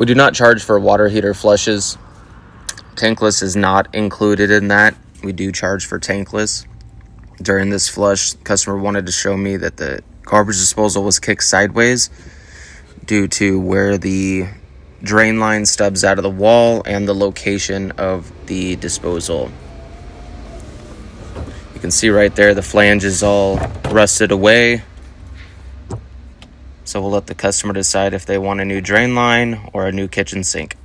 We do not charge for water heater flushes. Tankless is not included in that. We do charge for tankless. During this flush, the customer wanted to show me that the garbage disposal was kicked sideways due to where the drain line stubs out of the wall and the location of the disposal. You can see right there the flange is all rusted away. So we'll let the customer decide if they want a new drain line or a new kitchen sink.